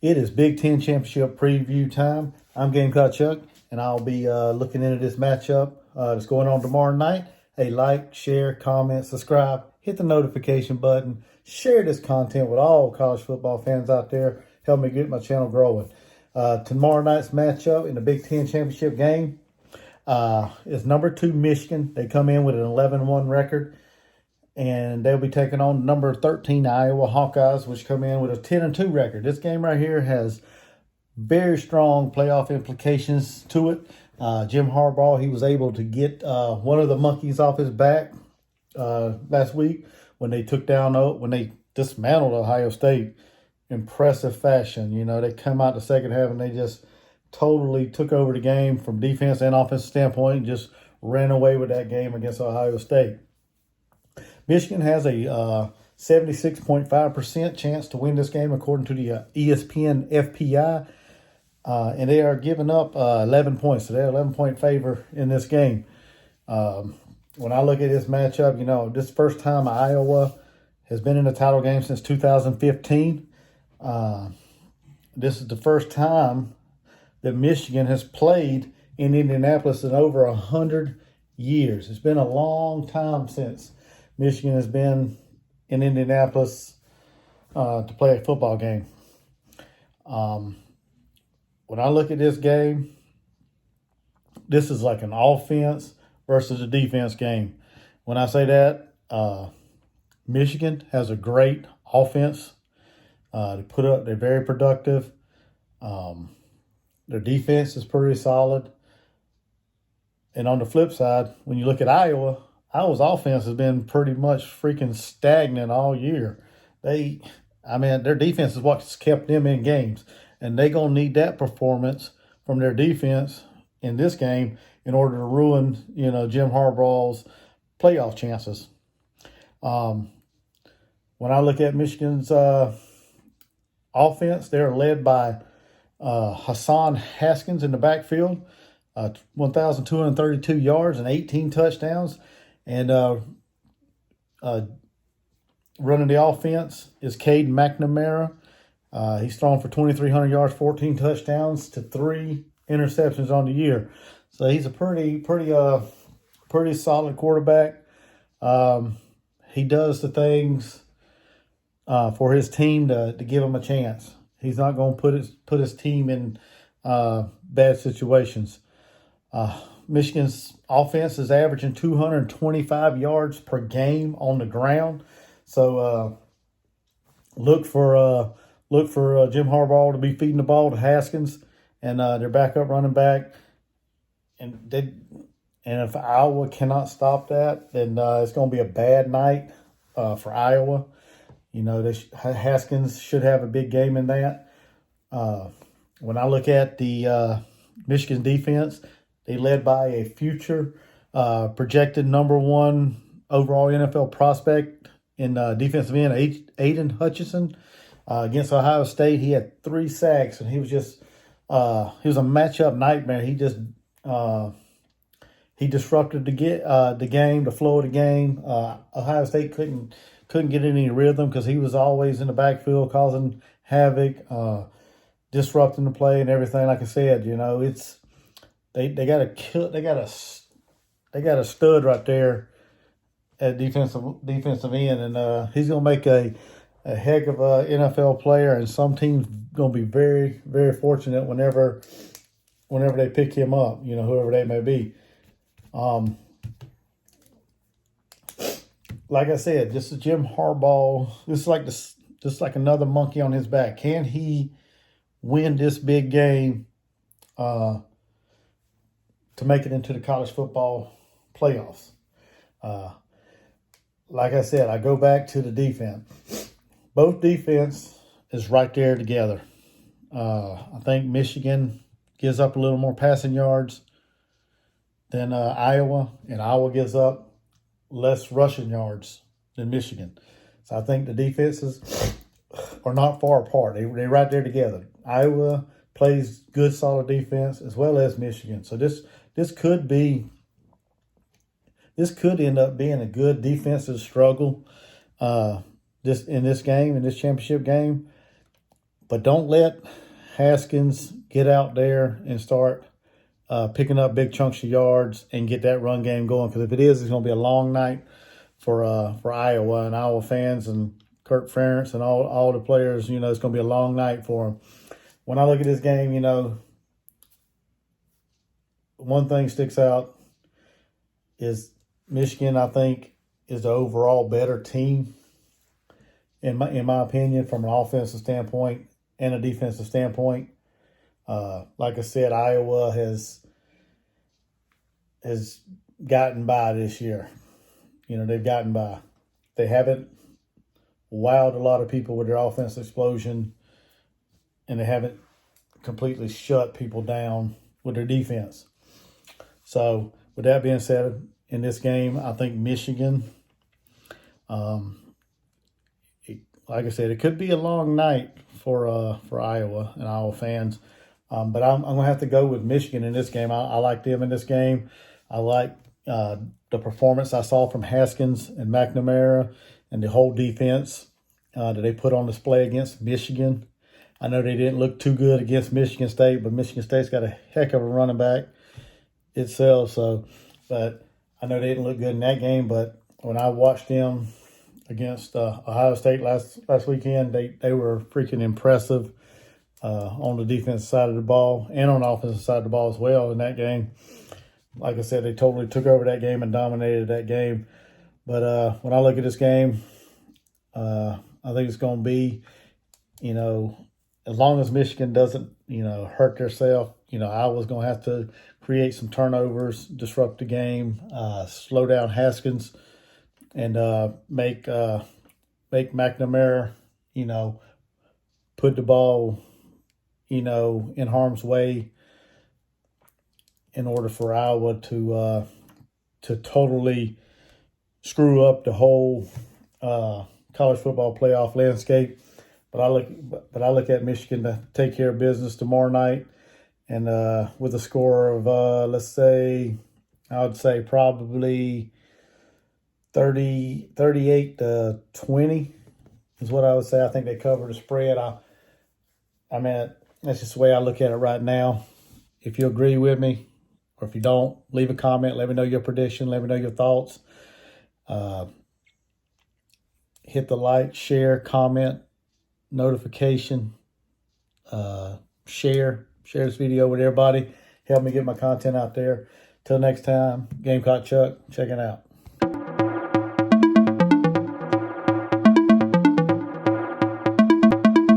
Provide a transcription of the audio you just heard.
It is Big 10 championship preview time. I'm Gamecock Chuck, and I'll be looking into this matchup that's going on tomorrow night. Hey, like, share, comment, subscribe, hit the notification button, share this content with all college football fans out there. Help me get my channel growing. Tomorrow night's matchup in the Big 10 championship game is number 2 Michigan. They come in with an 11-1 record. And they'll be taking on number 13 Iowa Hawkeyes, which come in with a 10-2 record. This game right here has very strong playoff implications to it. Jim Harbaugh, he was able to get one of the monkeys off his back last week when they dismantled Ohio State. Impressive fashion. You know, they come out the second half and they just totally took over the game from defense and offensive standpoint and just ran away with that game against Ohio State. Michigan has a 76.5% chance to win this game according to the ESPN FPI, and they are giving up 11 points. So they're 11-point favor in this game. When I look at this matchup, you know, this is the first time Iowa has been in the title game since 2015. This is the first time that Michigan has played in Indianapolis in over 100 years. It's been a long time since Michigan has been in Indianapolis to play a football game. When I look at this game, this is like an offense versus a defense game. When I say that, Michigan has a great offense. They're very productive. Their defense is pretty solid. And on the flip side, when you look at Iowa's offense has been pretty much freaking stagnant all year. Their defense is what's kept them in games. And they're going to need that performance from their defense in this game in order to ruin, Jim Harbaugh's playoff chances. When I look at Michigan's offense, they're led by Hassan Haskins in the backfield, 1,232 yards and 18 touchdowns. And running the offense is Cade McNamara. He's thrown for 2,300 yards, 14 touchdowns to 3 interceptions on the year. So he's a pretty solid quarterback. He does the things for his team to give him a chance. He's not going to put his team in bad situations. Michigan's offense is averaging 225 yards per game on the ground. So look for Jim Harbaugh to be feeding the ball to Haskins and their backup running back. And if Iowa cannot stop that, then it's going to be a bad night for Iowa. Haskins should have a big game in that. When I look at the Michigan defense, they led by a future projected number 1 overall NFL prospect in defensive end, Aiden Hutchinson. Against Ohio State, he had 3 sacks, and he was a matchup nightmare. He disrupted the game, the flow of the game. Ohio State couldn't get any rhythm because he was always in the backfield causing havoc, disrupting the play and everything. Like I said, they got a stud right there at defensive end, and he's gonna make a heck of a NFL player, and some teams gonna be very, very fortunate whenever they pick him up, whoever they may be. Like I said, this is Jim Harbaugh. This is just like another monkey on his back. Can he win this big game to make it into the college football playoffs? Like I said, I go back to the defense. Both defense is right there together. I think Michigan gives up a little more passing yards than Iowa, and Iowa gives up less rushing yards than Michigan. So I think the defenses are not far apart. They're right there together. Iowa plays good, solid defense as well as Michigan. So this could end up being a good defensive struggle. In this championship game. But don't let Haskins get out there and start picking up big chunks of yards and get that run game going. Because if it is, it's going to be a long night for Iowa and Iowa fans and Kirk Ferentz and all the players. You know, it's going to be a long night for them. When I look at this game, you know, one thing sticks out is Michigan, I think, is the overall better team, in my opinion, from an offensive standpoint and a defensive standpoint. Like I said, Iowa has gotten by this year. You know, they've gotten by. They haven't wowed a lot of people with their offensive explosion, and they haven't completely shut people down with their defense. So, with that being said, in this game, I think Michigan, like I said, it could be a long night for Iowa and Iowa fans. But I'm going to have to go with Michigan in this game. I like them in this game. I like the performance I saw from Haskins and McNamara and the whole defense that they put on display against Michigan. I know they didn't look too good against Michigan State, but Michigan State's got a heck of a running back itself. So, but I know they didn't look good in that game. But when I watched them against Ohio State last weekend, they were freaking impressive on the defensive side of the ball and on the offensive side of the ball as well in that game. Like I said, they totally took over that game and dominated that game. But when I look at this game, I think it's going to be, you know, as long as Michigan doesn't, you know, hurt themselves, you know, Iowa's going to have to create some turnovers, disrupt the game, slow down Haskins, and make McNamara, you know, put the ball, you know, in harm's way in order for Iowa to totally screw up the whole college football playoff landscape. But I look at Michigan to take care of business tomorrow night, and with a score of let's say, I would say probably 38 to 20 is what I would say. I think they cover the spread. I mean, that's just the way I look at it right now. If you agree with me, or if you don't, leave a comment. Let me know your prediction. Let me know your thoughts. Hit the like, share, comment, notification, share this video with everybody. Help me get my content out there. Till next time, Gamecock Chuck, checking out.